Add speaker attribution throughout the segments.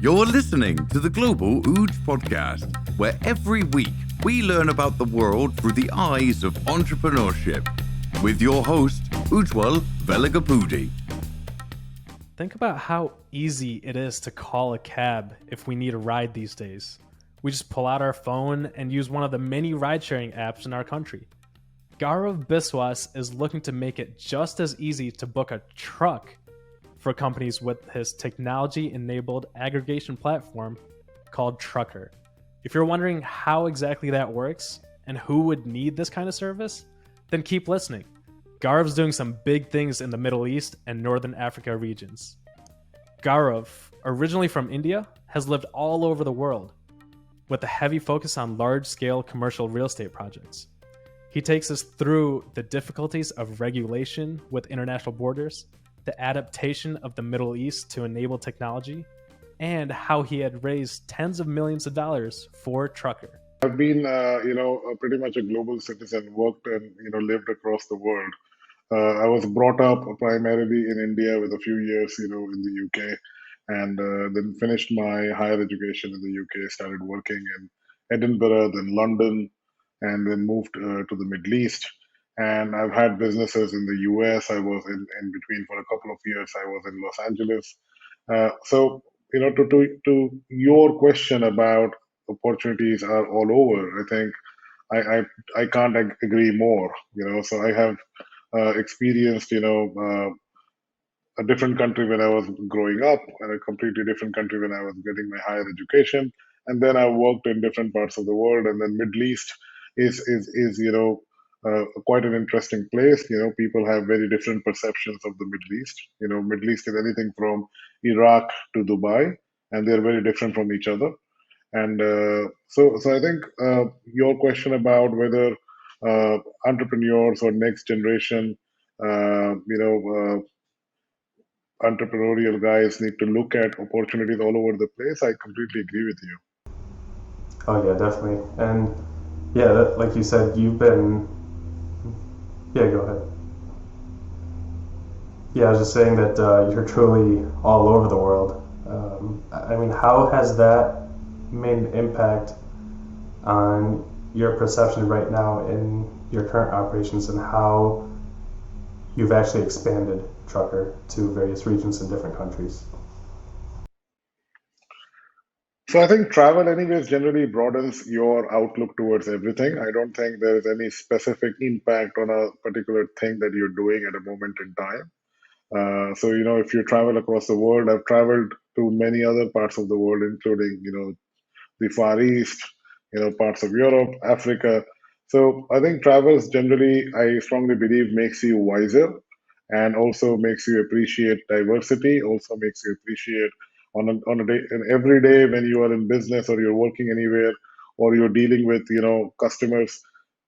Speaker 1: You're listening to the Global Uj podcast, where every week we learn about the world through the eyes of entrepreneurship. With your host, Ujwal Velagapudi.
Speaker 2: Think about how easy it is to call a cab if we need a ride these days. We just pull out our phone and use one of the many ride-sharing apps in our country. Gaurav Biswas is looking to make it just as easy to book a truck for companies with his technology-enabled aggregation platform called TruKKer. If you're wondering how exactly that works and who would need this kind of service, then keep listening. Gaurav's doing some big things in the Middle East and Northern Africa regions. Gaurav, originally from India, has lived all over the world with a heavy focus on large-scale commercial real estate projects. He takes us through the difficulties of regulation with international borders, the adaptation of the Middle East to enable technology, and how he had raised tens of millions of dollars for TruKKer.
Speaker 3: I've been, pretty much a global citizen, worked and, lived across the world. I was brought up primarily in India with a few years, in the UK, and then finished my higher education in the UK, started working in Edinburgh, then London, and then moved to the Middle East. And I've had businesses in the US. I was in between for a couple of years. I was in Los Angeles. To your question about opportunities are all over, I think I can't agree more. So I have experienced, a different country when I was growing up, and a completely different country when I was getting my higher education. And then I worked in different parts of the world, and then Middle East is quite an interesting place. People have very different perceptions of the Middle East. Middle East is anything from Iraq to Dubai, and they're very different from each other. And so I think your question about whether entrepreneurs or next generation, entrepreneurial guys need to look at opportunities all over the place, I completely agree with you.
Speaker 4: Oh yeah, definitely. And yeah, like you said, you've been. Yeah, go ahead. Yeah, I was just saying that you're truly all over the world. How has that made an impact on your perception right now in your current operations, and how you've actually expanded TruKKer to various regions in different countries?
Speaker 3: So I think travel anyways generally broadens your outlook towards everything. I don't think there is any specific impact on a particular thing that you're doing at a moment in time. If you travel across the world, I've traveled to many other parts of the world, including, the Far East, parts of Europe, Africa. So I think travels generally, I strongly believe, makes you wiser, and also makes you appreciate diversity, also makes you appreciate on a day, and every day when you are in business or you're working anywhere or you're dealing with, customers,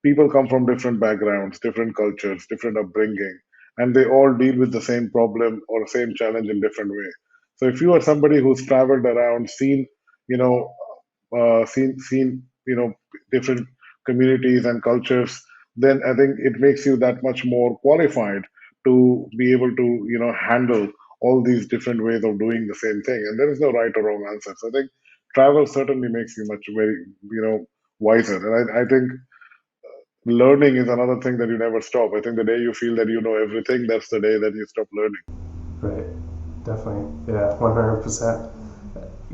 Speaker 3: people come from different backgrounds, different cultures, different upbringing, and they all deal with the same problem or same challenge in different way. So if you are somebody who's traveled around, seen, you know, seen, different communities and cultures, then I think it makes you that much more qualified to be able to, handle all these different ways of doing the same thing. And there is no right or wrong answer. So I think travel certainly makes you much very, wiser. And I think learning is another thing that you never stop. I think the day you feel that you know everything, that's the day that you stop learning.
Speaker 4: Right, definitely. Yeah, 100%.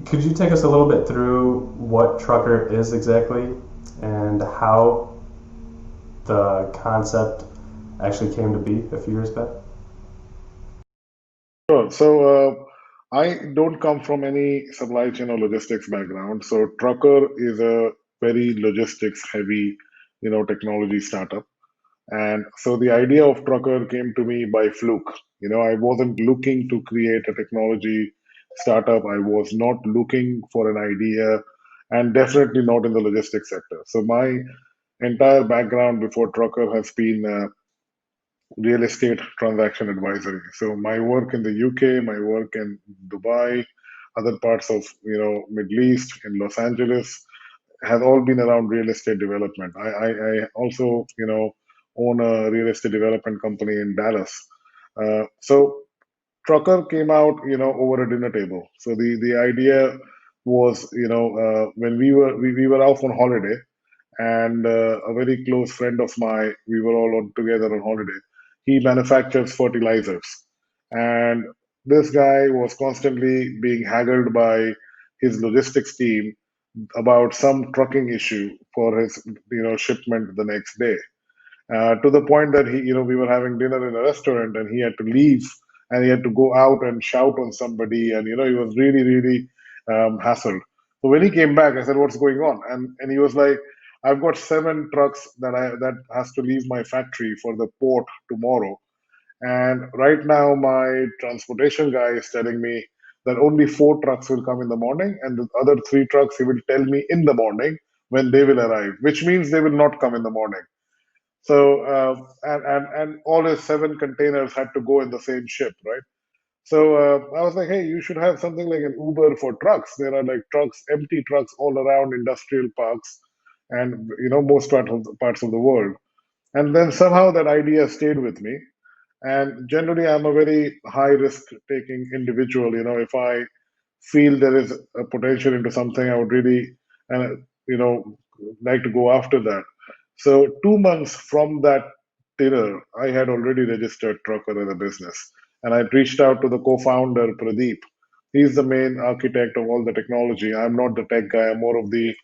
Speaker 4: Could you take us a little bit through what TruKKer is exactly and how the concept actually came to be a few years back?
Speaker 3: Sure. So I don't come from any supply chain or logistics background. So TruKKer is a very logistics heavy, technology startup. And so the idea of TruKKer came to me by fluke. I wasn't looking to create a technology startup. I was not looking for an idea, and definitely not in the logistics sector. So my entire background before TruKKer has been real estate transaction advisory. So my work in the UK, my work in Dubai, other parts of Middle East, in Los Angeles, has all been around real estate development. I also own a real estate development company in Dallas. So TruKKer came out, over a dinner table. So the idea was, when we were off on holiday, and a very close friend of mine, we were all together on holiday. He manufactures fertilizers, and this guy was constantly being haggled by his logistics team about some trucking issue for his, shipment the next day, to the point that we were having dinner in a restaurant and he had to leave and he had to go out and shout on somebody, and he was really, really hassled. So when he came back, I said, "What's going on?" And he was like, "I've got 7 trucks that has to leave my factory for the port tomorrow, and right now my transportation guy is telling me that only 4 trucks will come in the morning, and the other 3 trucks he will tell me in the morning when they will arrive, which means they will not come in the morning." So and all his 7 containers had to go in the same ship, right? So I was like, hey, you should have something like an Uber for trucks. There are like trucks, empty trucks all around industrial parks, and most parts of the world. And then somehow that idea stayed with me. And generally, I'm a very high risk taking individual. If I feel there is a potential into something, I would really, like to go after that. So 2 months from that dinner, I had already registered TruKKer as a business, and I reached out to the co-founder Pradeep. He's the main architect of all the technology. I'm not the tech guy. I'm more of the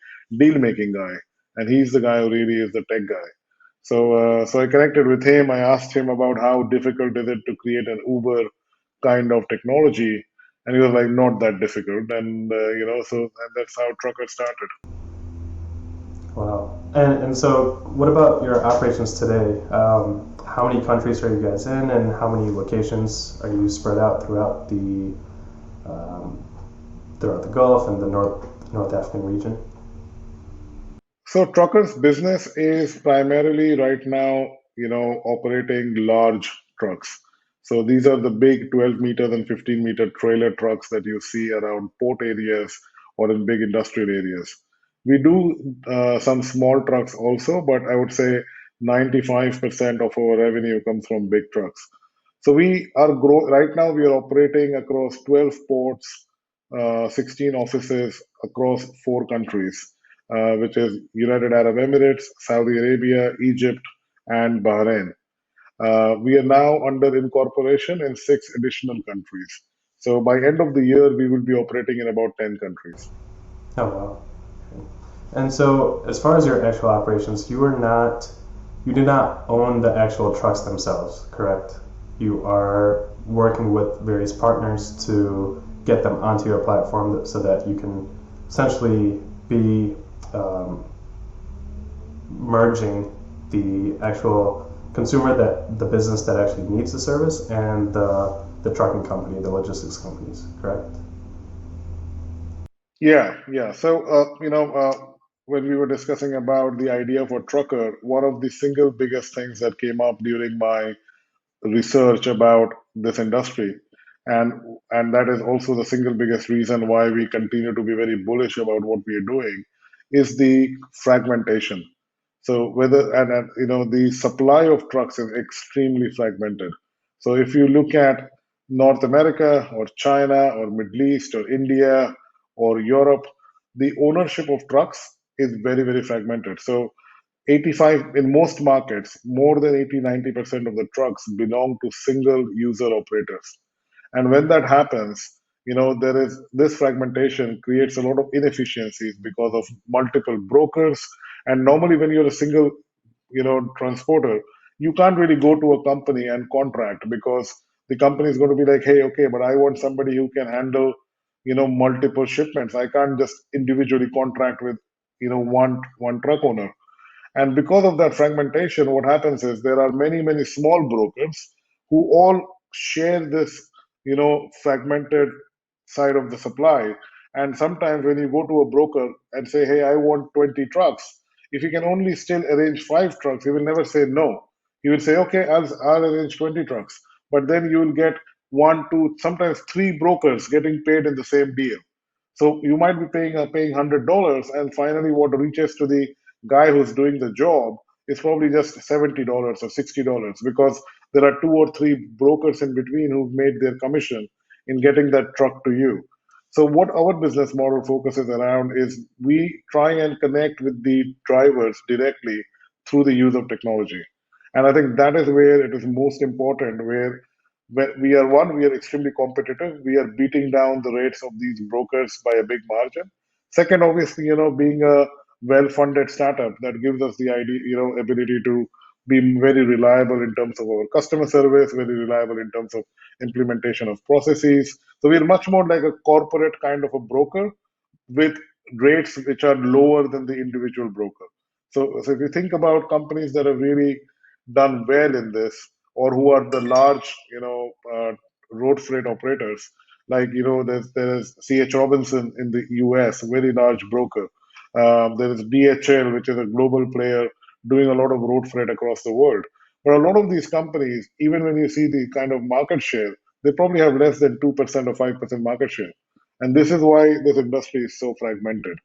Speaker 3: deal making guy, and he's the guy who really is the tech guy. So I connected with him. I asked him about how difficult is it to create an Uber kind of technology, and he was like, not that difficult. And and that's how TruKKer started.
Speaker 4: Wow. And so, what about your operations today? How many countries are you guys in, and how many locations are you spread out um, throughout the Gulf and the North African region?
Speaker 3: So TruKKer's business is primarily right now, operating large trucks. So these are the big 12 meters and 15-meter trailer trucks that you see around port areas or in big industrial areas. We do some small trucks also, but I would say 95% of our revenue comes from big trucks. So we are right now we are operating across 12 ports, 16 offices across 4 countries, which is United Arab Emirates, Saudi Arabia, Egypt, and Bahrain. We are now under incorporation in 6 additional countries. So by end of the year, we will be operating in about 10 countries.
Speaker 4: Oh wow. And so, as far as your actual operations, you do not own the actual trucks themselves, correct? You are working with various partners to get them onto your platform so that you can essentially be um, merging the actual consumer, that the business that actually needs the service, and the trucking company, the logistics companies, correct?
Speaker 3: Yeah, yeah. So, when we were discussing about the idea for TruKKer, one of the single biggest things that came up during my research about this industry, and that is also the single biggest reason why we continue to be very bullish about what we are doing, is the fragmentation. So whether and the supply of trucks is extremely fragmented. So if you look at North America or China or Middle East or India or Europe, the ownership of trucks is very, very fragmented. So 85 in most markets, more than 80-90% of the trucks belong to single user operators. And when that happens, there is this fragmentation creates a lot of inefficiencies because of multiple brokers. And normally, when you're a single, transporter, you can't really go to a company and contract, because the company is going to be like, hey, okay, but I want somebody who can handle, multiple shipments. I can't just individually contract with, one truck owner. And because of that fragmentation, what happens is there are many, many small brokers who all share this, fragmented side of the supply. And sometimes when you go to a broker and say, hey, I want 20 trucks, if you can only still arrange 5 trucks, he will never say no. He will say, okay, I'll arrange 20 trucks. But then you will get 1, 2, sometimes 3 brokers getting paid in the same deal. So you might be paying $100, and finally, what reaches to the guy who's doing the job is probably just $70 or $60, because there are two or three brokers in between who've made their commission in getting that truck to you. So what our business model focuses around is we try and connect with the drivers directly through the use of technology. And I think that is where it is most important, where we are one, we are extremely competitive. We are beating down the rates of these brokers by a big margin. Second, obviously, being a well-funded startup that gives us the idea, ability to be very reliable in terms of our customer service, very reliable in terms of implementation of processes. So we're much more like a corporate kind of a broker with rates which are lower than the individual broker. So if you think about companies that have really done well in this, or who are the large, road freight operators, like there's C.H. Robinson in the U.S., a very large broker. There is DHL, which is a global player doing a lot of road freight across the world. But a lot of these companies, even when you see the kind of market share, they probably have less than 2% or 5% market share. And this is why this industry is so fragmented.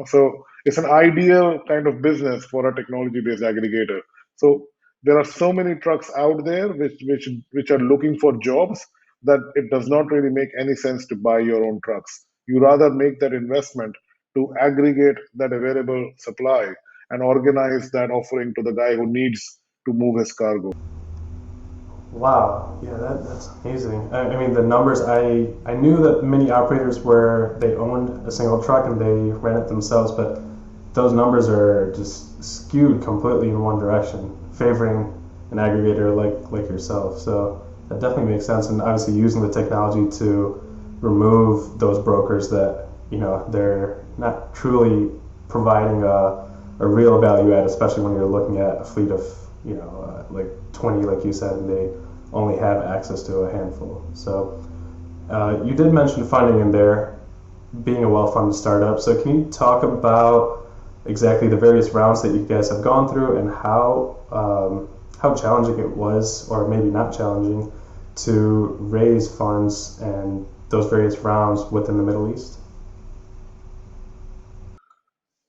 Speaker 3: So it's an ideal kind of business for a technology based aggregator. So there are so many trucks out there which are looking for jobs that it does not really make any sense to buy your own trucks. You rather make that investment to aggregate that available supply and organize that offering to the guy who needs to move his cargo.
Speaker 4: Wow, yeah, that's amazing. I mean, the numbers, I knew that many operators where they owned a single truck and they ran it themselves, but those numbers are just skewed completely in one direction, favoring an aggregator like yourself. So that definitely makes sense, and obviously using the technology to remove those brokers that they're not truly providing a real value add, especially when you're looking at a fleet of like 20, like you said, and they only have access to a handful. So you did mention funding in there, being a well-funded startup. So can you talk about exactly the various rounds that you guys have gone through and how challenging it was, or maybe not challenging, to raise funds and those various rounds within the Middle East?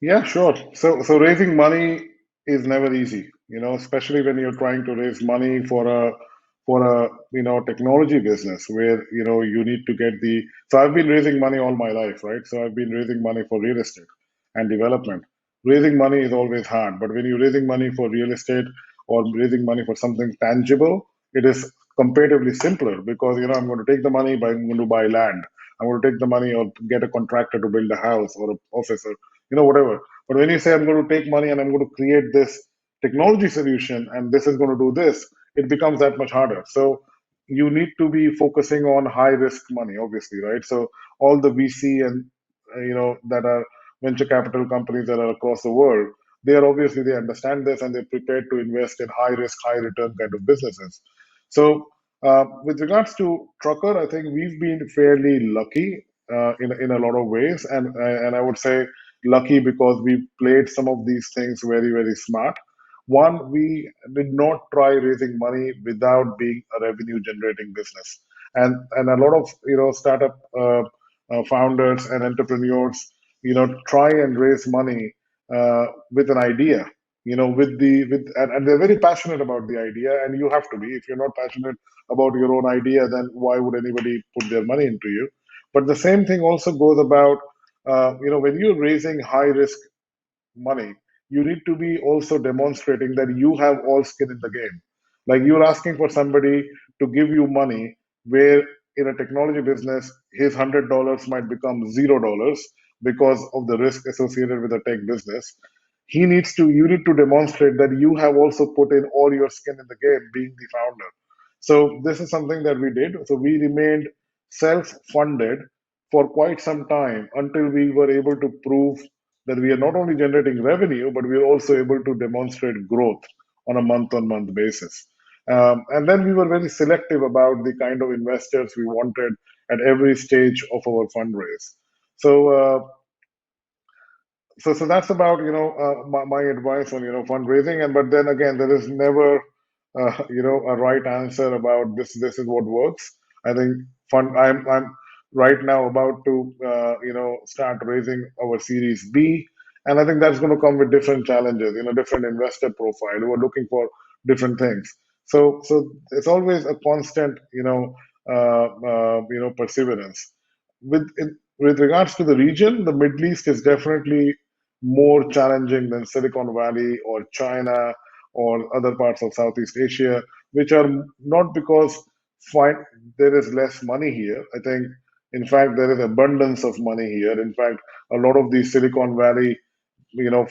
Speaker 3: Yeah, sure. So raising money is never easy, especially when you're trying to raise money for a technology business where you need to get the. So I've been raising money all my life, right? So I've been raising money for real estate and development. Raising money is always hard, but when you're raising money for real estate or raising money for something tangible, it is comparatively simpler because I'm going to take the money, but I'm going to buy land. I'm going to take the money or get a contractor to build a house or an office or whatever. But when you say I'm going to take money and I'm going to create this technology solution and this is going to do this, it becomes that much harder. So you need to be focusing on high risk money, obviously, right? So all the VC and that are venture capital companies that are across the world, they understand this and they're prepared to invest in high risk, high return kind of businesses. So with regards to trucker, I think we've been fairly lucky in a lot of ways, and I would say lucky because we played some of these things very very smart. One, we did not try raising money without being a revenue generating business, and a lot of startup founders and entrepreneurs try and raise money with an idea, and they're very passionate about the idea, and you have to be. If you're not passionate about your own idea, then why would anybody put their money into you? But the same thing also goes about when you're raising high risk money, you need to be also demonstrating that you have all skin in the game. Like you're asking for somebody to give you money where in a technology business, his $100 might become $0 because of the risk associated with a tech business. You need to demonstrate that you have also put in all your skin in the game being the founder. So this is something that we did. So we remained self-funded for quite some time until we were able to prove that we are not only generating revenue, but we are also able to demonstrate growth on a month-on-month basis. And then we were very selective about the kind of investors we wanted at every stage of our fundraise. So, so that's about my advice on fundraising. And but then again, there is never a right answer about this. This is what works. I think fund. I'm right now about to start raising our Series B, and I think that's going to come with different challenges. Different investor profile who are looking for different things. So it's always a constant, perseverance. With regards to the region, the Middle East is definitely more challenging than Silicon Valley or China or other parts of Southeast Asia, which are not because fine, there is less money here. I think, in fact, there is abundance of money here. In fact, a lot of these Silicon Valley,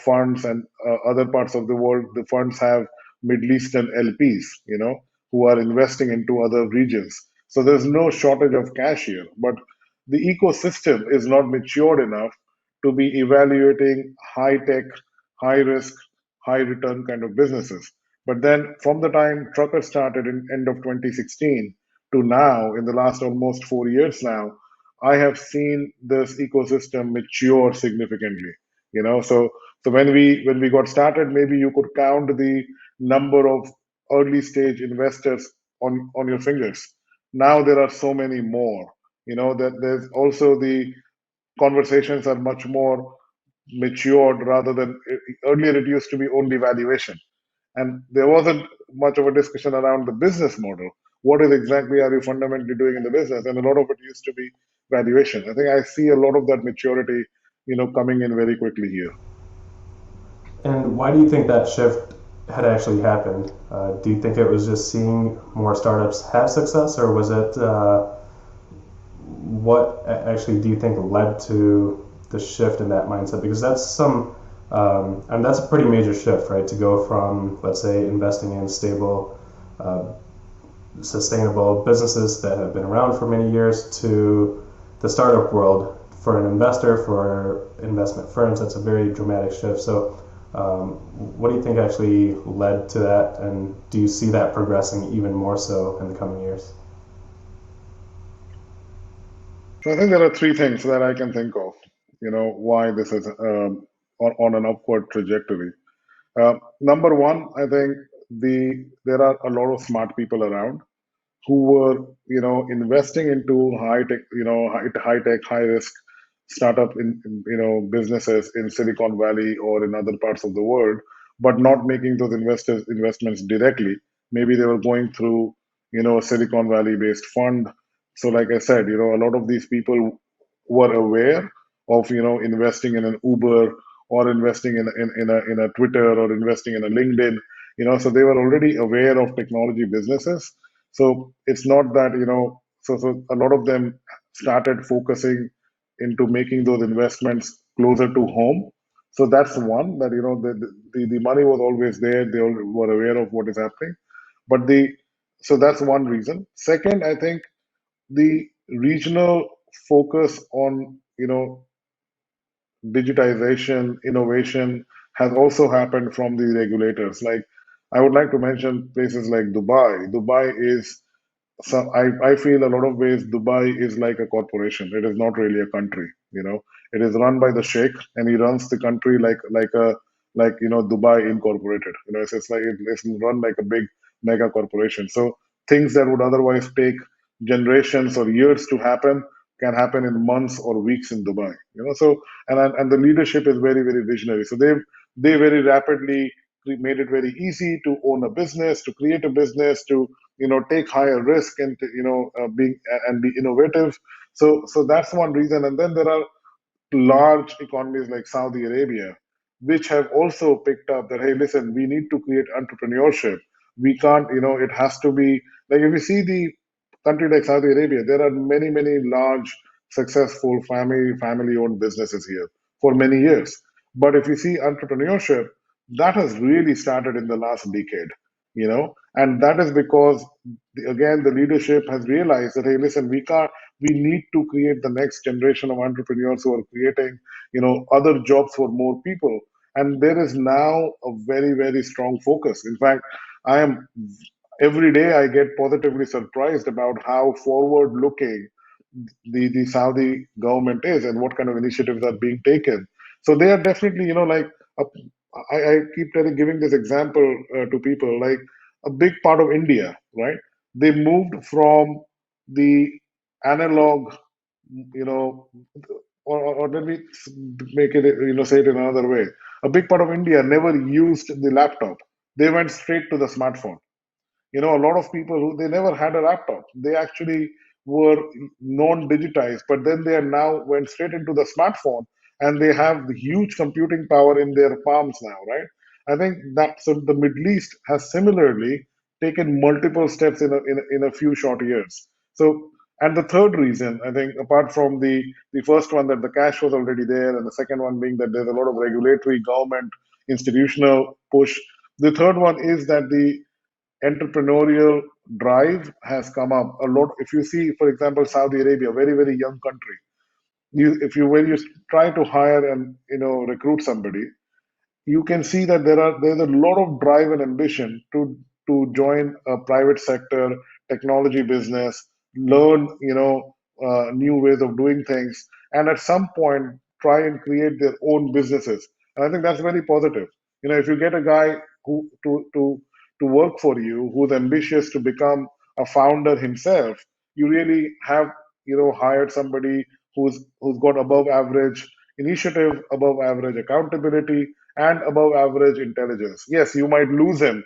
Speaker 3: funds and other parts of the world, the funds have Middle Eastern LPs, who are investing into other regions. So there's no shortage of cash here, but the ecosystem is not matured enough to be evaluating high tech, high risk, high return kind of businesses. But then from the time TruKKer started in end of 2016 to now, in the last almost 4 years now, I have seen this ecosystem mature significantly. So when we got started, maybe you could count the number of early stage investors on your fingers. Now there are so many more. That there's also the conversations are much more matured rather than earlier it used to be only valuation, and there wasn't much of a discussion around the business model. What is exactly are you fundamentally doing in the business? And a lot of it used to be valuation. I think I see a lot of that maturity, coming in very quickly here.
Speaker 4: And why do you think that shift had actually happened? Do you think it was just seeing more startups have success, or was it what actually do you think led to the shift in that mindset? Because that's and that's a pretty major shift, right? To go from, let's say, investing in stable, uh, sustainable businesses that have been around for many years to the startup world. For an investor, for investment firms, that's a very dramatic shift. So, what do you think actually led to that, and do you see that progressing even more so in the coming years?
Speaker 3: So I think there are three things that I can think of, why this is on an upward trajectory. Number one, I think there are a lot of smart people around who were, investing into high tech, high tech, high risk startup businesses in Silicon Valley or in other parts of the world, but not making those investments directly. Maybe they were going through, a Silicon Valley based fund. So, like I said, a lot of these people were aware of, investing in an Uber or investing in a Twitter or investing in a LinkedIn. So they were already aware of technology businesses. So it's not that, so a lot of them started focusing into making those investments closer to home. So that's one, that, the money was always there. They all were aware of what is happening. But so that's one reason. Second, I think the regional focus on, digitization, innovation has also happened from the regulators. Like, I would like to mention places like Dubai. Dubai is, so I feel a lot of ways Dubai is like a corporation. It is not really a country. It is run by the sheikh, and he runs the country like Dubai Incorporated. It's like it's run like a big mega corporation. So things that would otherwise take generations or years to happen can happen in months or weeks in Dubai. So and the leadership is very, very visionary. So they very rapidly made it very easy to own a business, to create a business, to take higher risk, and to, being and be innovative. So that's one reason. And then there are large economies like Saudi Arabia, which have also picked up that, hey, listen, we need to create entrepreneurship. We can't, it has to be like, if you see the country like Saudi Arabia, there are many, many large, successful family owned businesses here for many years. But if you see entrepreneurship, that has really started in the last decade, and that is because, again, the leadership has realized that, hey, listen, we need to create the next generation of entrepreneurs who are creating, other jobs for more people. And there is now a very, very strong focus. In fact, I am every day I get positively surprised about how forward looking the Saudi government is and what kind of initiatives are being taken. So they are definitely, a, I keep giving this example to people, like a big part of India, right? They moved from the analog, you know, or let me make it, say it in another way. A big part of India never used the laptop. They went straight to the smartphone. A lot of people who they never had a laptop, they actually were non-digitized, but then they are now went straight into the smartphone and they have the huge computing power in their palms now, right? I think that so the Middle East has similarly taken multiple steps in a few short years. So, and the third reason, I think, apart from the first one that the cash was already there, and the second one being that there's a lot of regulatory, government, institutional push. The third one is that the entrepreneurial drive has come up a lot. If you see, for example, Saudi Arabia, very very young country. If you when you try to hire and recruit somebody, you can see that there's a lot of drive and ambition to join a private sector technology business, learn new ways of doing things, and at some point try and create their own businesses. And I think that's very positive. If you get a guy who to work for you who's ambitious to become a founder himself, you really have hired somebody who's got above average initiative, above average accountability, and above average intelligence. Yes, you might lose him,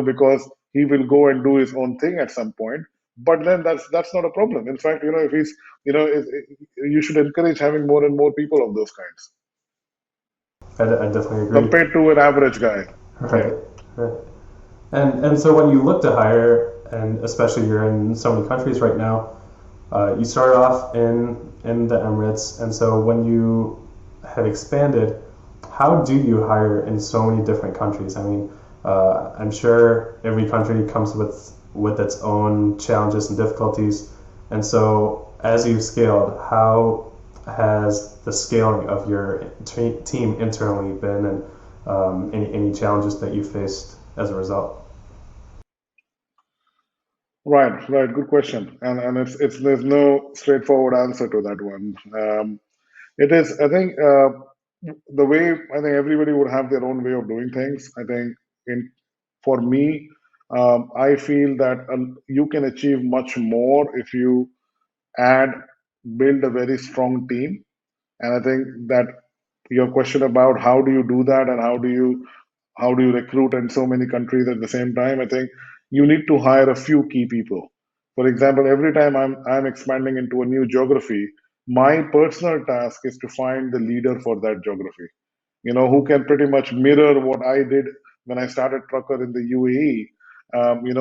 Speaker 3: because he will go and do his own thing at some point. But then that's not a problem. In fact, if he's, you should encourage having more and more people of those kinds
Speaker 4: I definitely agree.
Speaker 3: compared to an average guy.
Speaker 4: Right,
Speaker 3: Yeah.
Speaker 4: right. And so when you look to hire, and especially you're in so many countries right now, you started off in the Emirates, and so when you have expanded, how do you hire in so many different countries? I mean, I'm sure every country comes with its own challenges and difficulties, and so as you've scaled, how has the scaling of your team internally been, and any challenges that you faced as a result?
Speaker 3: Right. Good question. And it's there's no straightforward answer to that one. It is, I think, the way I think everybody would have their own way of doing things. I think in for me, I feel that you can achieve much more if you add build a very strong team. And I think that your question about how do you do that and how do you recruit in so many countries at the same time, I think you need to hire a few key people. For example, every time I'm expanding into a new geography, my personal task is to find the leader for that geography, who can pretty much mirror what I did when I started TruKKer in the UAE. And you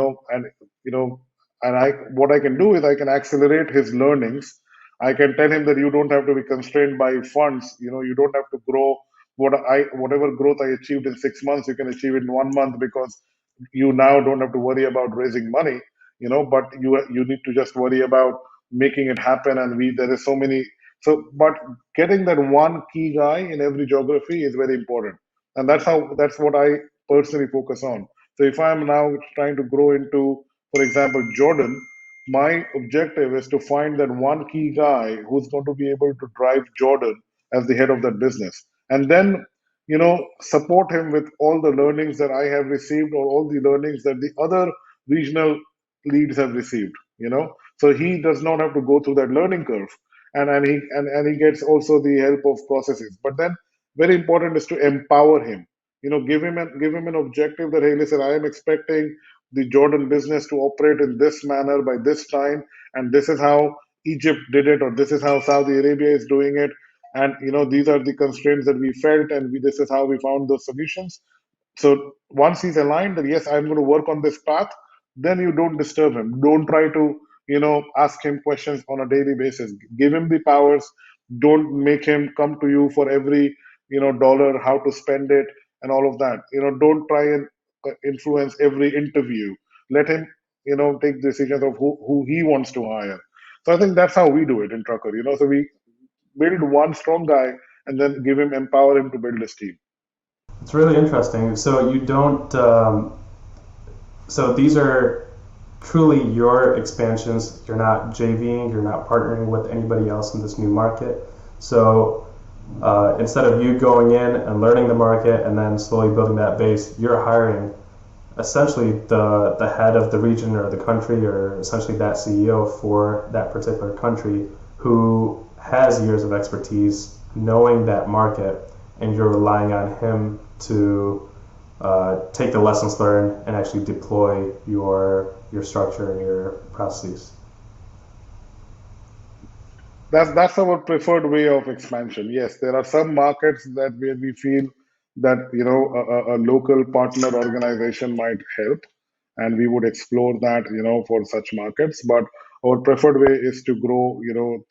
Speaker 3: know, and I what I can do is I can accelerate his learnings. I can tell him that you don't have to be constrained by funds. You don't have to grow whatever growth I achieved in 6 months, you can achieve in 1 month because you now don't have to worry about raising money. But you need to just worry about making it happen. And there is so many. But getting that one key guy in every geography is very important, and that's what I personally focus on. So if I'm now trying to grow into, for example, Jordan, my objective is to find that one key guy who's going to be able to drive Jordan as the head of that business, and then support him with all the learnings that I have received or all the learnings that the other regional leads have received. So he does not have to go through that learning curve, and he gets also the help of processes. But then very important is to empower him. Give him an objective that, hey, listen, I am expecting the Jordan business to operate in this manner by this time, and this is how Egypt did it, or this is how Saudi Arabia is doing it. And these are the constraints that we felt, and this is how we found those solutions. So once he's aligned that yes, I'm going to work on this path, then you don't disturb him. Don't try to ask him questions on a daily basis. Give him the powers. Don't make him come to you for every dollar, how to spend it, and all of that. Don't try and influence every interview. Let him take decisions of who he wants to hire. So I think that's how we do it in TruKKer. So we build one strong guy and then empower him to build his team.
Speaker 4: It's really interesting. So you don't. So these are truly your expansions. You're not JVing. You're not partnering with anybody else in this new market. So instead of you going in and learning the market and then slowly building that base, you're hiring essentially the head of the region or the country, or essentially that CEO for that particular country, who has years of expertise knowing that market, and you're relying on him to take the lessons learned and actually deploy your structure and your processes.
Speaker 3: That's our preferred way of expansion. Yes, there are some markets that where we feel that a local partner organization might help, and we would explore that for such markets. But our preferred way is to grow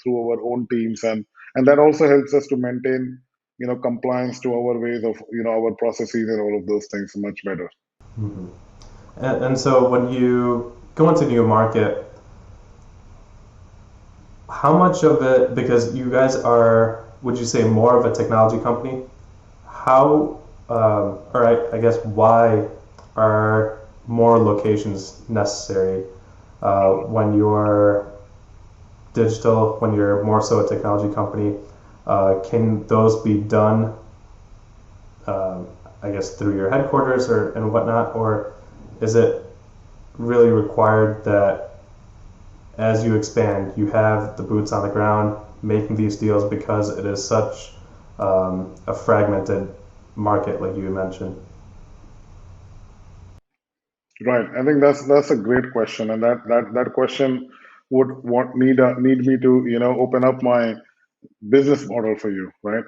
Speaker 3: through our own teams, and that also helps us to maintain compliance to our ways of our processes and all of those things much better.
Speaker 4: Mm-hmm. And so when you go into a new market, how much of it, because you guys are, would you say, more of a technology company? How, or I guess why are more locations necessary when you're digital, when you're more so a technology company? Can those be done, I guess, through your headquarters and whatnot, or is it really required that as you expand, you have the boots on the ground making these deals because it is such a fragmented market, like you mentioned?
Speaker 3: Right. I think that's a great question, and that question would need me to open up my business model for you, right?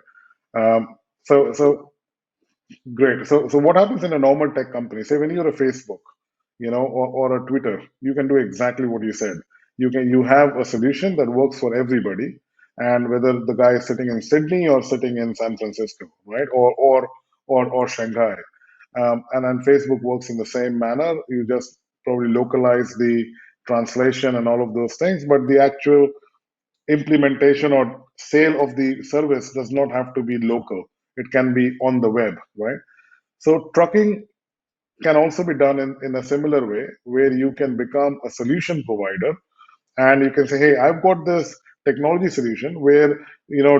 Speaker 3: So great. So what happens in a normal tech company? Say when you're a Facebook, or a Twitter, you can do exactly what you said. You have a solution that works for everybody, and whether the guy is sitting in Sydney or sitting in San Francisco, right, or Shanghai, and then Facebook works in the same manner. You just probably localize the translation and all of those things, but the actual implementation or sale of the service does not have to be local. It can be on the web, right? So trucking can also be done in a similar way, where you can become a solution provider, and you can say, hey, I've got this technology solution where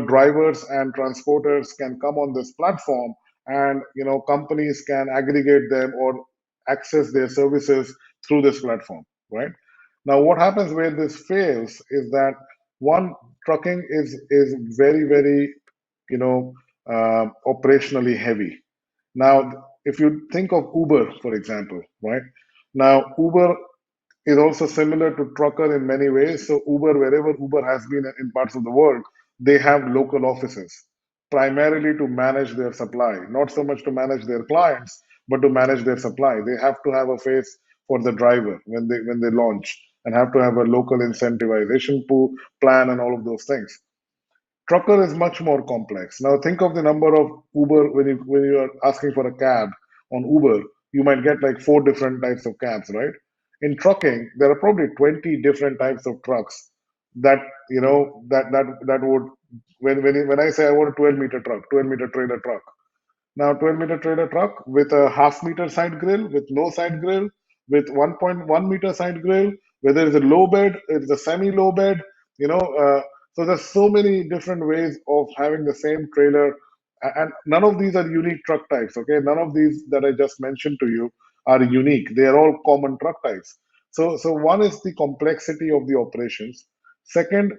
Speaker 3: drivers and transporters can come on this platform, and companies can aggregate them or access their services through this platform, right? Now what happens where this fails is that, one, trucking is very, very you know operationally heavy. Now if you think of Uber, for example, right? Now Uber is also similar to trucker in many ways. So Uber, wherever Uber has been in parts of the world, they have local offices, primarily to manage their supply, not so much to manage their clients, but to manage their supply. They have to have a face for the driver when they launch, and have to have a local incentivization pool plan and all of those things. Trucker is much more complex. Now think of the number of Uber when you are asking for a cab on Uber, you might get like four different types of cabs, right? In trucking, there are probably 20 different types of trucks that that would, when I say I want a 12-meter truck, 12-meter trailer truck. Now, 12-meter trailer truck with a half-meter side grill, with no side grill, with 1.1-meter side grill, whether it's a low bed, it's a semi-low bed, you know. So there's so many different ways of having the same trailer, and none of these are unique truck types. Okay, none of these that I just mentioned to you are unique. They are all common truck types. So one is the complexity of the operations. Second,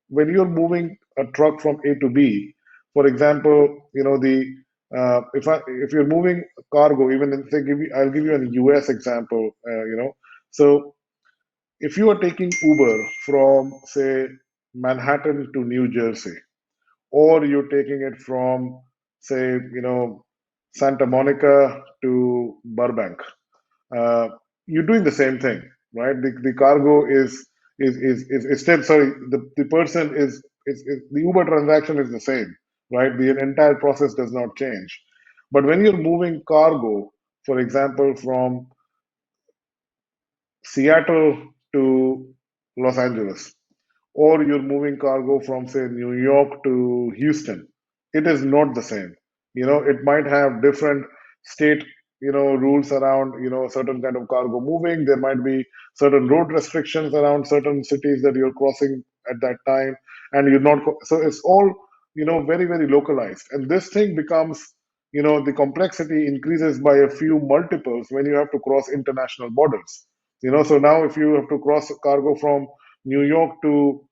Speaker 3: when you're moving a truck from A to B, for example, the if you're moving cargo, even in, say, I'll give you a US example. So if you are taking Uber from, say, Manhattan to New Jersey, or you're taking it from, say, Santa Monica to Burbank, uh, you're doing the same thing, right? The cargo is still, sorry, the person is the Uber transaction is the same, right? The entire process does not change. But when you're moving cargo, for example, from Seattle to Los Angeles, or you're moving cargo from, say, New York to Houston, it is not the same. It might have different state rules around certain kind of cargo moving. There might be certain road restrictions around certain cities that you're crossing at that time, and you're not so it's all very, very localized, and this thing becomes, the complexity increases by a few multiples when you have to cross international borders. So now if you have to cross cargo from New York to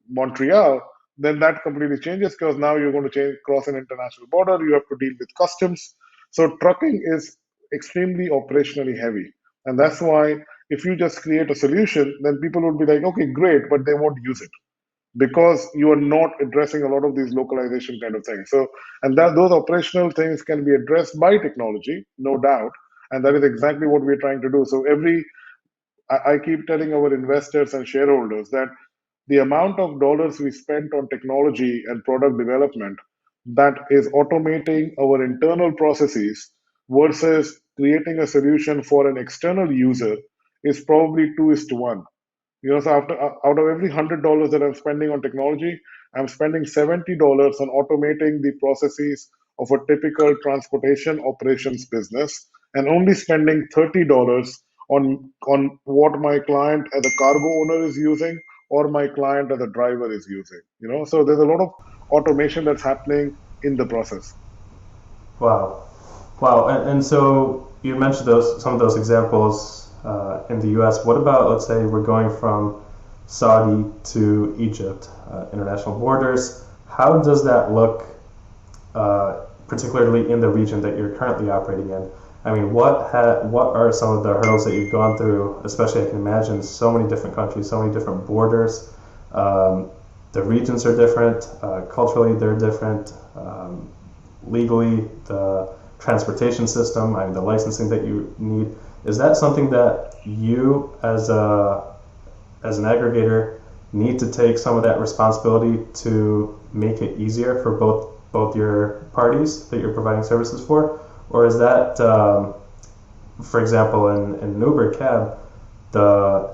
Speaker 3: Montreal, then that completely changes, because now you're going to cross an international border. You have to deal with customs. So trucking is extremely operationally heavy. And that's why if you just create a solution, then people would be like, okay, great, but they won't use it because you are not addressing a lot of these localization kind of things. So, and that those operational things can be addressed by technology, no doubt. And that is exactly what we're trying to do. So I keep telling our investors and shareholders that the amount of dollars we spent on technology and product development that is automating our internal processes versus creating a solution for an external user is probably 2:1. So after out of every $100 that I'm spending on technology, I'm spending $70 on automating the processes of a typical transportation operations business, and only spending $30 on what my client as a cargo owner is using or my client as a driver is using. So there's a lot of automation that's happening in the process.
Speaker 4: Wow, wow, and so you mentioned some of those examples in the U.S. What about, let's say, we're going from Saudi to Egypt, international borders? How does that look, particularly in the region that you're currently operating in? I mean, what are some of the hurdles that you've gone through? Especially, I can imagine so many different countries, so many different borders. The regions are different, culturally they're different, legally the transportation system, I mean, the licensing that you need. Is that something that you, as an aggregator, need to take some of that responsibility to make it easier for both your parties that you're providing services for, or is that, for example, in an Uber cab,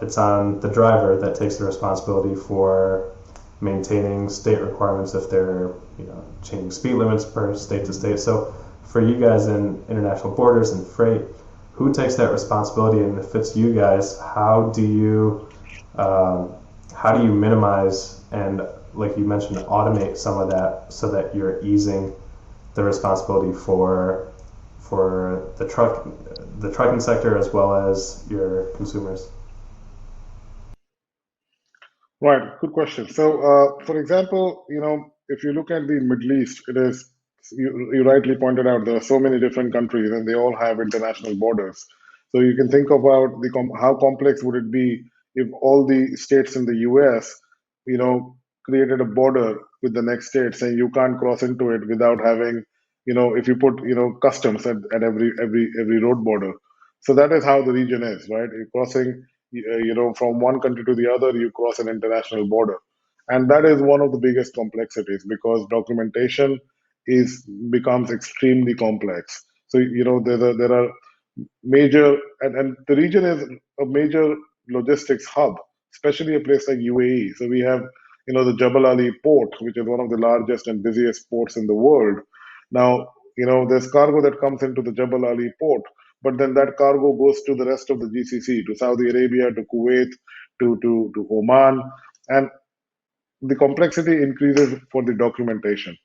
Speaker 4: it's on the driver that takes the responsibility for maintaining state requirements if they're changing speed limits per state to state. So for you guys in international borders and freight, who takes that responsibility? And if it's you guys, how do you minimize and, like you mentioned, automate some of that so that you're easing the responsibility for the trucking sector as well as your consumers?
Speaker 3: Right, good question. So, for example, if you look at the Middle East, it is, you rightly pointed out, there are so many different countries and they all have international borders. So you can think about how complex would it be if all the states in the US, created a border with the next state saying you can't cross into it without having, if you put, customs at every road border. So that is how the region is, right? You're crossing from one country to the other, you cross an international border. And that is one of the biggest complexities because documentation is becomes extremely complex. So, there are major, and the region is a major logistics hub, especially a place like UAE. So we have, the Jabal Ali port, which is one of the largest and busiest ports in the world. Now, there's cargo that comes into the Jabal Ali port, but then that cargo goes to the rest of the GCC, to Saudi Arabia, to Kuwait, to Oman, and the complexity increases for the documentation.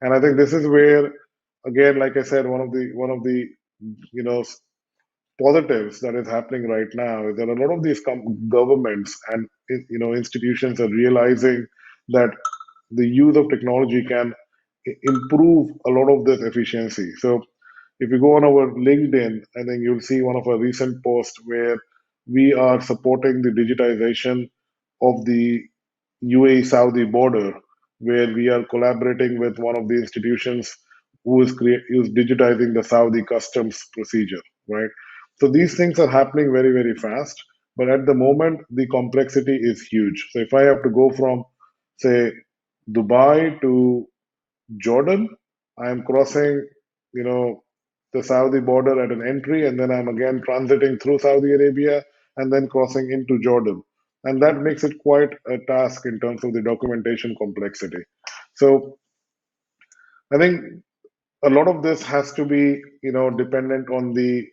Speaker 3: And I think this is where, again, like I said, one of the you know positives that is happening right now is that a lot of these governments and institutions are realizing that the use of technology can improve a lot of this efficiency. So if you go on our LinkedIn, I think you'll see one of our recent posts where we are supporting the digitization of the UAE Saudi border, where we are collaborating with one of the institutions who is digitizing the Saudi customs procedure, right? So these things are happening very, very fast, but at the moment the complexity is huge. So if I have to go from, say, Dubai to Jordan, I am crossing, you know, the Saudi border at an entry, and then I'm again transiting through Saudi Arabia and then crossing into Jordan. And that makes it quite a task in terms of the documentation complexity. So I think a lot of this has to be, dependent on the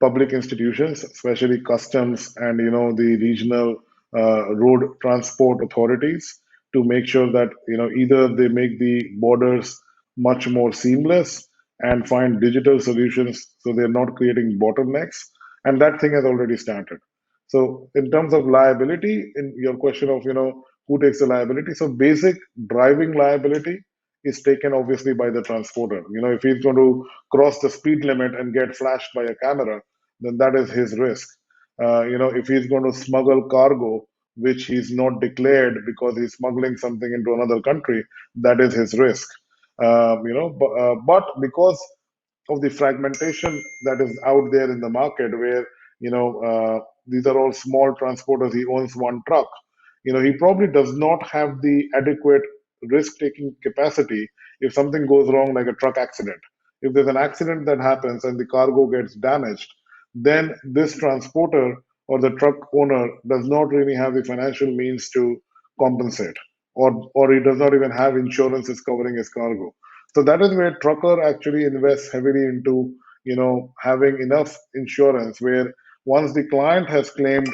Speaker 3: public institutions, especially customs and the regional road transport authorities, to make sure that either they make the borders much more seamless and find digital solutions so they're not creating bottlenecks, and that thing has already started. So in terms of liability, in your question of who takes the liability, so basic driving liability is taken obviously by the transporter. If he's going to cross the speed limit and get flashed by a camera, then that is his risk. If he's going to smuggle cargo which he's not declared because he's smuggling something into another country, that is his risk. But because of the fragmentation that is out there in the market, where these are all small transporters, he owns one truck. He probably does not have the adequate risk-taking capacity if something goes wrong, like a truck accident. If there's an accident that happens and the cargo gets damaged, then this transporter or the truck owner does not really have the financial means to compensate, or he does not even have insurances covering his cargo. So that is where trucker actually invests heavily into having enough insurance, where once the client has claimed,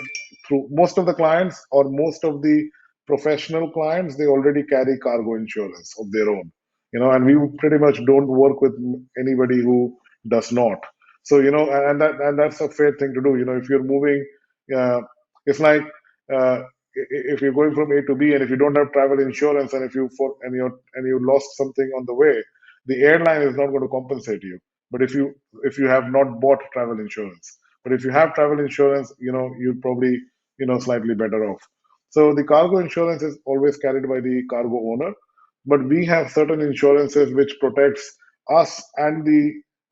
Speaker 3: through most of the clients or most of the professional clients, they already carry cargo insurance of their own. And we pretty much don't work with anybody who does not. So and that's a fair thing to do. If you're moving, uh, it's like, if you're going from A to B, and if you don't have travel insurance, and you lost something on the way, the airline is not going to compensate you. But if you have not bought travel insurance, but if you have travel insurance, you're probably slightly better off. So the cargo insurance is always carried by the cargo owner, but we have certain insurances which protects us and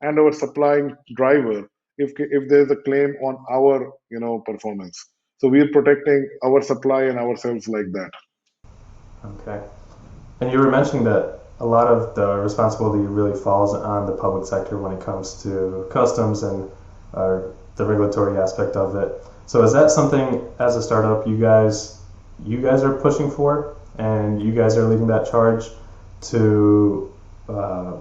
Speaker 3: our supplying driver if there's a claim on our performance. So we are protecting our supply and ourselves like that.
Speaker 4: Okay. And you were mentioning that a lot of the responsibility really falls on the public sector when it comes to customs and the regulatory aspect of it. So is that something, as a startup, you guys are pushing for, and you guys are leading that charge to uh,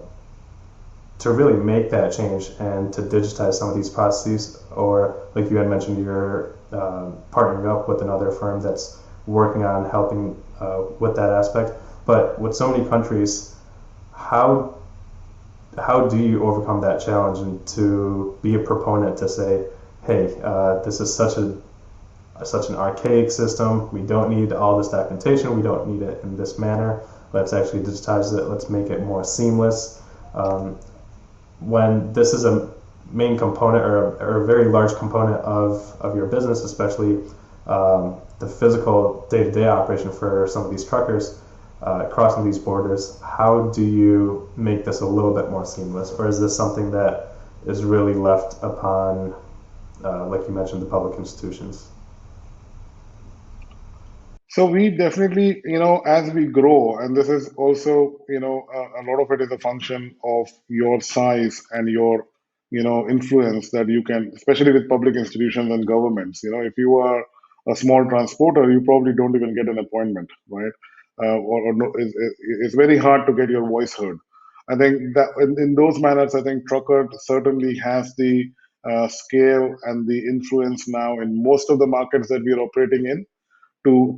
Speaker 4: to really make that change and to digitize some of these processes? Or, like you had mentioned, you're partnering up with another firm that's working on helping with that aspect. But with so many countries, how how do you overcome that challenge and to be a proponent to say, hey, this is such an archaic system. We don't need all this documentation. We don't need it in this manner. Let's actually digitize it. Let's make it more seamless. Um, when this is a main component, or a very large component of your business, especially the physical day-to-day operation for some of these truckers crossing these borders, how do you make this a little bit more seamless? Or is this something that is really left upon, like you mentioned, the public institutions?
Speaker 3: So we definitely, as we grow, and this is also, a lot of it is a function of your size and your, influence that you can, especially with public institutions and governments. If you are a small transporter, you probably don't even get an appointment, right? Or no, it's very hard to get your voice heard. I think that in those manners, I think Trucker certainly has the scale and the influence now in most of the markets that we are operating in to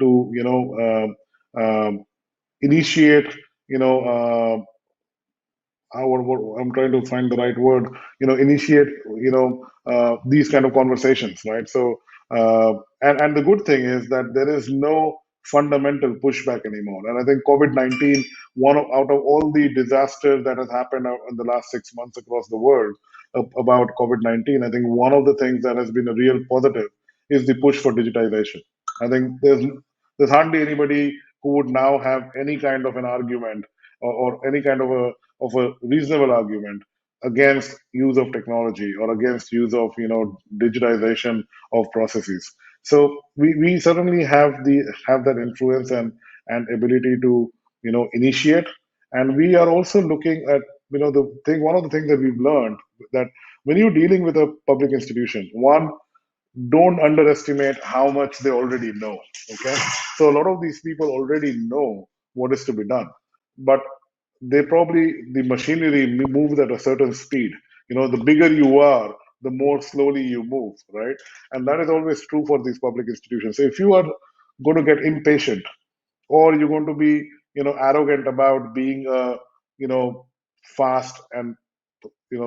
Speaker 3: initiate you know I'm trying to find the right word, initiate these kind of conversations, right? So and the good thing is that there is no fundamental pushback anymore. And I think COVID-19, out of all the disasters that has happened in the last 6 months across the world about COVID-19, I think one of the things that has been a real positive is the push for digitization. I think there's hardly anybody who would now have any kind of an argument, or any kind of a reasonable argument against use of technology or against use of digitization of processes. So we certainly have that influence and ability to initiate. And we are also looking at the thing one of the things that we've learned, that when you're dealing with a public institution, one, don't underestimate how much they already know. Okay, so a lot of these people already know what is to be done, but the machinery moves at a certain speed. The bigger you are, the more slowly you move, right? And that is always true for these public institutions. So if you are going to get impatient, or you're going to be arrogant about being a fast and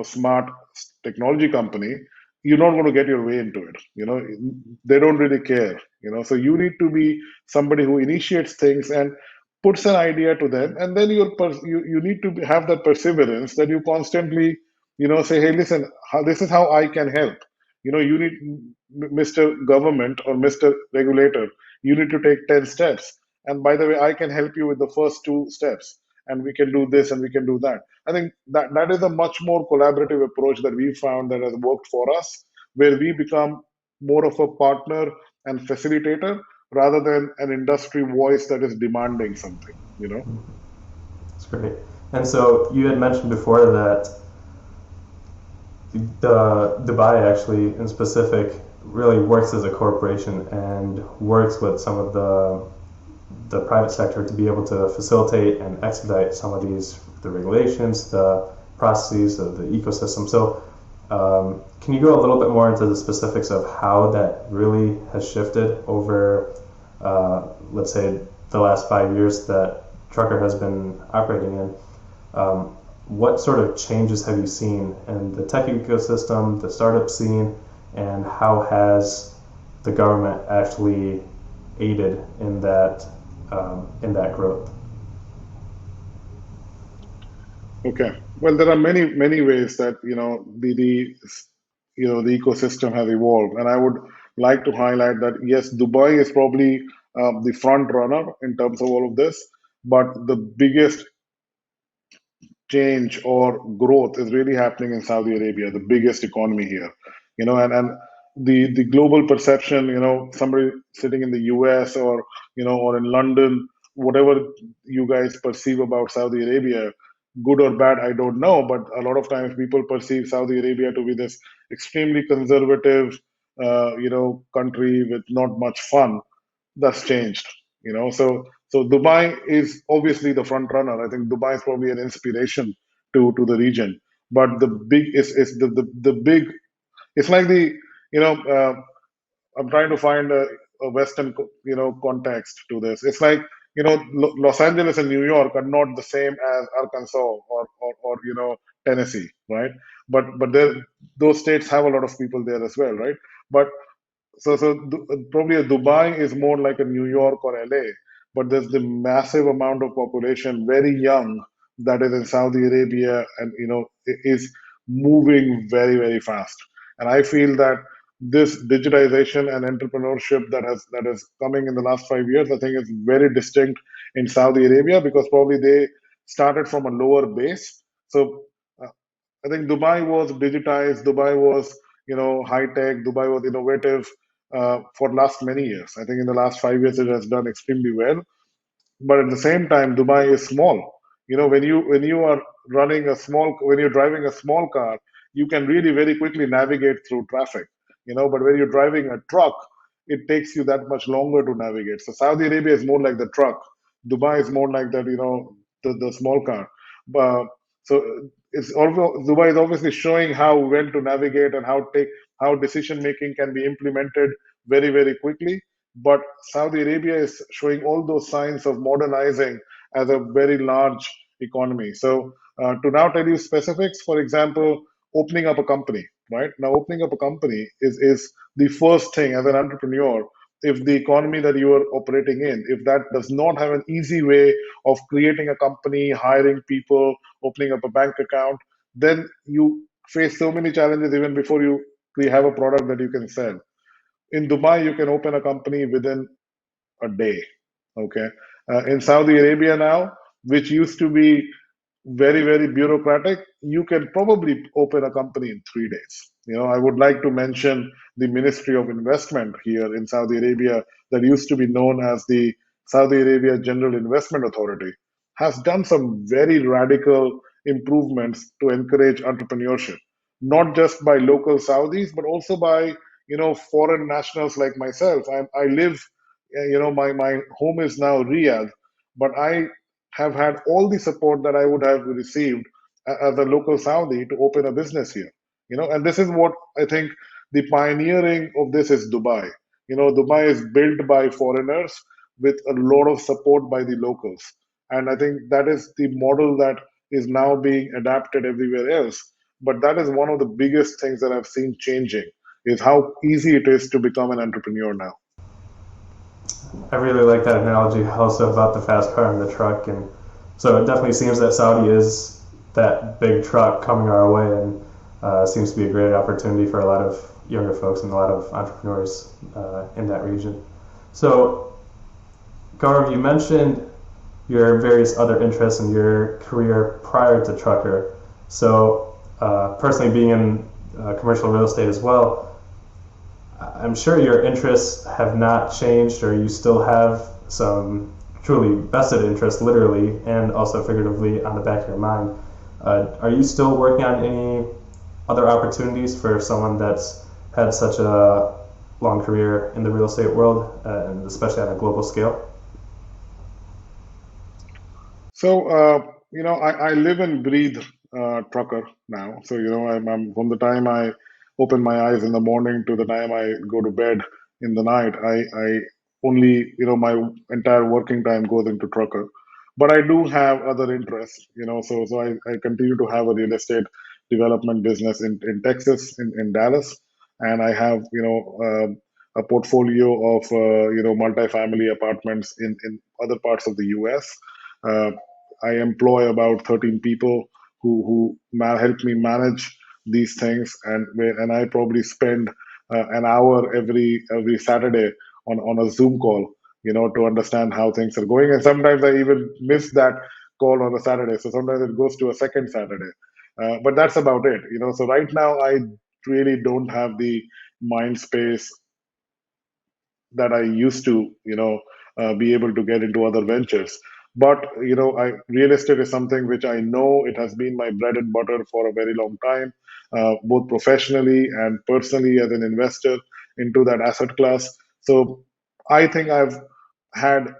Speaker 3: smart technology company, you're not going to get your way into it. They don't really care. So you need to be somebody who initiates things. And puts an idea to them, and then you need to have that perseverance that you constantly, say, hey, listen, this is how I can help. You need, Mr. Government or Mr. Regulator, you need to take 10 steps, and by the way, I can help you with the first two steps, and we can do this and we can do that. I think that is a much more collaborative approach that we found that has worked for us, where we become more of a partner and facilitator rather than an industry voice that is demanding something.
Speaker 4: That's great. And so you had mentioned before that the Dubai actually, in specific, really works as a corporation and works with some of the private sector to be able to facilitate and expedite some of the regulations, the processes of the ecosystem. So can you go a little bit more into the specifics of how that really has shifted over, let's say, the last 5 years that TruKKer has been operating in? What sort of changes have you seen in the tech ecosystem, the startup scene, and how has the government actually aided in that growth?
Speaker 3: Okay. Well, there are many ways that the ecosystem has evolved, and I would like to highlight that yes, Dubai is probably the front runner in terms of all of this, but the biggest change or growth is really happening in Saudi Arabia, the biggest economy here. And the global perception, somebody sitting in the US or in London, whatever you guys perceive about Saudi Arabia, good or bad, I don't know, but a lot of times people perceive Saudi Arabia to be this extremely conservative, country with not much fun. That's changed. So Dubai is obviously the front runner. I think Dubai is probably an inspiration to the region, but the big is the big, it's like the you know I'm trying to find a western context to this. It's like Los Angeles and New York are not the same as Arkansas or Tennessee, right? But there, those states have a lot of people there as well, right? But probably a Dubai is more like a New York or LA, but there's the massive amount of population, very young, that is in Saudi Arabia, and is moving very fast. And I feel that this digitization and entrepreneurship that is coming in the last 5 years, I think is very distinct in Saudi Arabia because probably they started from a lower base. So uh, I think Dubai was digitized, Dubai was high tech, Dubai was innovative for last many years. I think in the last 5 years it has done extremely well. But at the same time, Dubai is small. When you are when you're driving a small car, you can really very quickly navigate through traffic. But when you're driving a truck, it takes you that much longer to navigate. So Saudi Arabia is more like the truck. Dubai is more like that, the small car. But so it's also Dubai is obviously showing how well to navigate and how decision making can be implemented very quickly. But Saudi Arabia is showing all those signs of modernizing as a very large economy. So, to now tell you specifics, for example, opening up a company, right? Now, opening up a company is the first thing as an entrepreneur. If the economy that you are operating in, if that does not have an easy way of creating a company, hiring people, opening up a bank account, then you face so many challenges even before you have a product that you can sell. In Dubai, you can open a company within a day. Okay. In Saudi Arabia now, which used to be very bureaucratic, you can probably open a company in 3 days. I would like to mention the Ministry of Investment here in Saudi Arabia, that used to be known as the Saudi Arabia General Investment Authority, has done some very radical improvements to encourage entrepreneurship, not just by local Saudis, but also by foreign nationals like myself. I live, my home is now Riyadh, but I have had all the support that I would have received as a local Saudi to open a business here. And this is what I think the pioneering of this is Dubai. Dubai is built by foreigners with a lot of support by the locals. And I think that is the model that is now being adapted everywhere else. But that is one of the biggest things that I've seen changing is how easy it is to become an entrepreneur now.
Speaker 4: I really like that analogy also about the fast car and the truck, and so it definitely seems that Saudi is that big truck coming our way, and seems to be a great opportunity for a lot of younger folks and a lot of entrepreneurs in that region. So, Gaurav, you mentioned your various other interests in your career prior to TruKKer. So, personally, being in commercial real estate as well, I'm sure your interests have not changed, or you still have some truly vested interest, literally and also figuratively, on the back of your mind. Are you still working on any other opportunities for someone that's had such a long career in the real estate world, and especially on a global scale?
Speaker 3: So, I live and breathe trucker now. So, I'm from the time I open my eyes in the morning to the time I go to bed in the night, I only, my entire working time goes into trucker. But I do have other interests, so I continue to have a real estate development business in Texas, in Dallas. And I have, a portfolio of, multifamily apartments in other parts of the US. I employ about 13 people who help me manage these things, and I probably spend an hour every Saturday on a Zoom call, to understand how things are going. And sometimes I even miss that call on a Saturday, so sometimes it goes to a second Saturday. But that's about it, So right now, I really don't have the mind space that I used to, be able to get into other ventures. But real estate is something which I know it has been my bread and butter for a very long time, both professionally and personally as an investor into that asset class. So I think I've had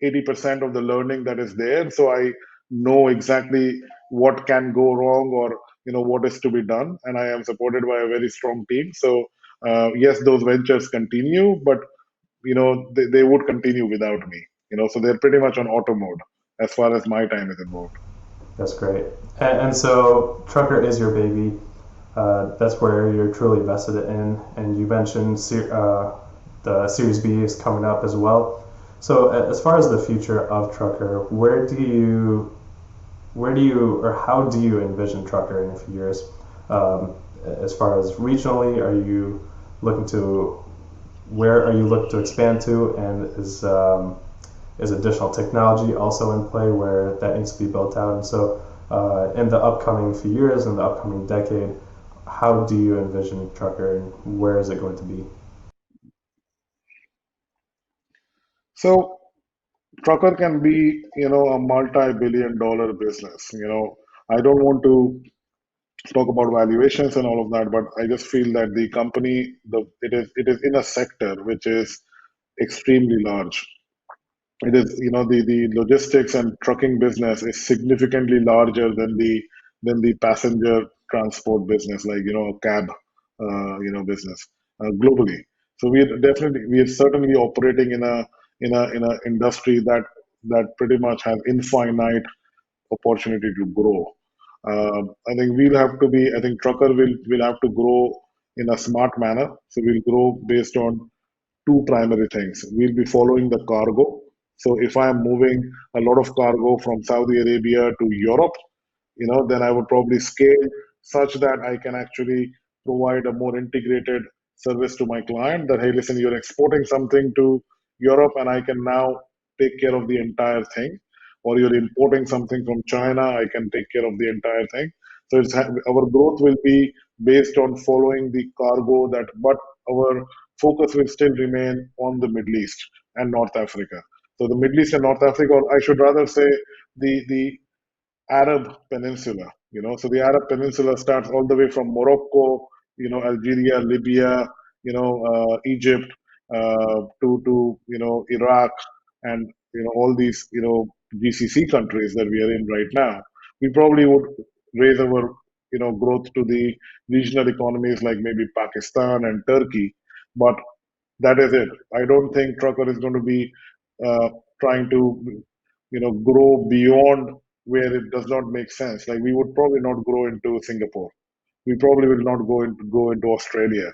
Speaker 3: 80% of the learning that is there, so I know exactly what can go wrong, or what is to be done, and I am supported by a very strong team. So yes, those ventures continue, but they would continue without me, so they're pretty much on auto mode as far as my time is involved.
Speaker 4: That's great. And so, TruKKer is your baby. That's where you're truly vested in. And you mentioned the Series B is coming up as well. So, as far as the future of TruKKer, or how do you envision TruKKer in a few years? As far as regionally, are you looking to where are you looking to expand to, and is additional technology also in play where that needs to be built out? And so, in the upcoming few years, in the upcoming decade, how do you envision TruKKer, and where is it going to be?
Speaker 3: So trucker can be, a multi-billion-dollar business. I don't want to talk about valuations and all of that, but I just feel that the company, it is in a sector which is extremely large. It is, the logistics and trucking business is significantly larger than the passenger transport business, like, a cab, business globally. So we are certainly operating in a industry that pretty much has infinite opportunity to grow. I think trucker will have to grow in a smart manner. So we'll grow based on two primary things. We'll be following the cargo. So if I'm moving a lot of cargo from Saudi Arabia to Europe, then I would probably scale such that I can actually provide a more integrated service to my client that, hey, listen, you're exporting something to Europe and I can now take care of the entire thing. Or you're importing something from China, I can take care of the entire thing. So our growth will be based on following the cargo but our focus will still remain on the Middle East and North Africa. So the Middle East and North Africa, or I should rather say the Arab Peninsula. So the Arab Peninsula starts all the way from Morocco, Algeria, Libya, Egypt, to Iraq, and all these GCC countries that we are in right now. We probably would raise our growth to the regional economies like maybe Pakistan and Turkey, but that is it. I don't think trucker is going to be uh, trying to grow beyond where it does not make sense. Like we would probably not grow into Singapore. We probably will not go into Australia.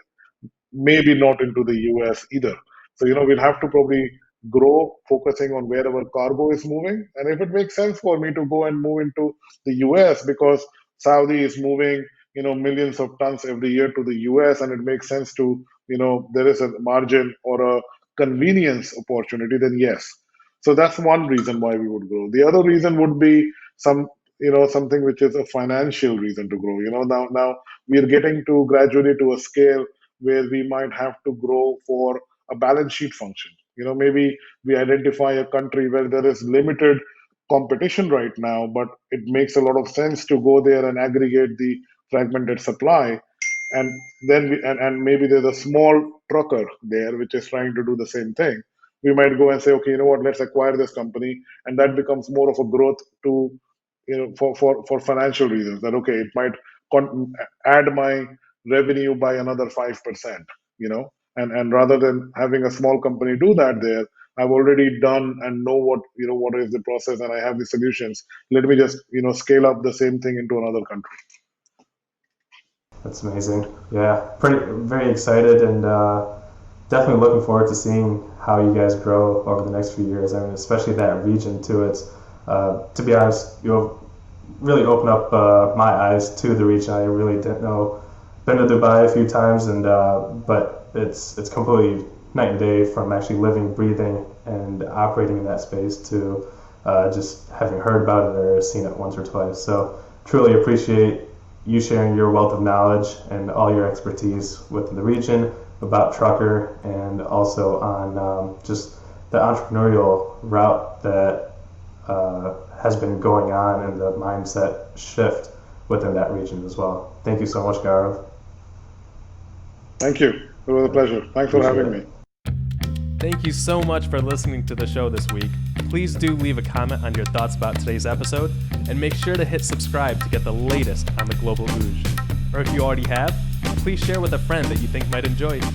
Speaker 3: Maybe not into the US either. So we'll have to probably grow focusing on where our cargo is moving. And if it makes sense for me to go and move into the US because Saudi is moving, millions of tons every year to the US, and it makes sense to, there is a margin or a convenience opportunity, then yes. So that's one reason why we would grow. The other reason would be something which is a financial reason to grow. Now we are getting to gradually to a scale where we might have to grow for a balance sheet function. Maybe we identify a country where there is limited competition right now, but it makes a lot of sense to go there and aggregate the fragmented supply. And then and maybe there's a small trucker there which is trying to do the same thing. We might go and say, okay, you know what, let's acquire this company, and that becomes more of a growth to, for financial reasons. That okay, it might add my revenue by another 5%, and rather than having a small company do that there, I've already done and know what is the process, and I have the solutions. Let me just scale up the same thing into another country.
Speaker 4: That's amazing. Yeah, very excited, and definitely looking forward to seeing how you guys grow over the next few years. I mean, especially that region too. It's to be honest, you've really opened up my eyes to the region. I really didn't know. Been to Dubai a few times, and but it's completely night and day from actually living, breathing, and operating in that space to just having heard about it or seen it once or twice. So truly appreciate you sharing your wealth of knowledge and all your expertise within the region about TruKKer, and also on just the entrepreneurial route that has been going on and the mindset shift within that region as well. Thank you so much, Gaurav.
Speaker 3: Thank you. It was a pleasure. Thanks for having me.
Speaker 2: Thank you so much for listening to the show this week. Please do leave a comment on your thoughts about today's episode, and make sure to hit subscribe to get the latest on the Global Ooge. Or if you already have, please share with a friend that you think might enjoy it.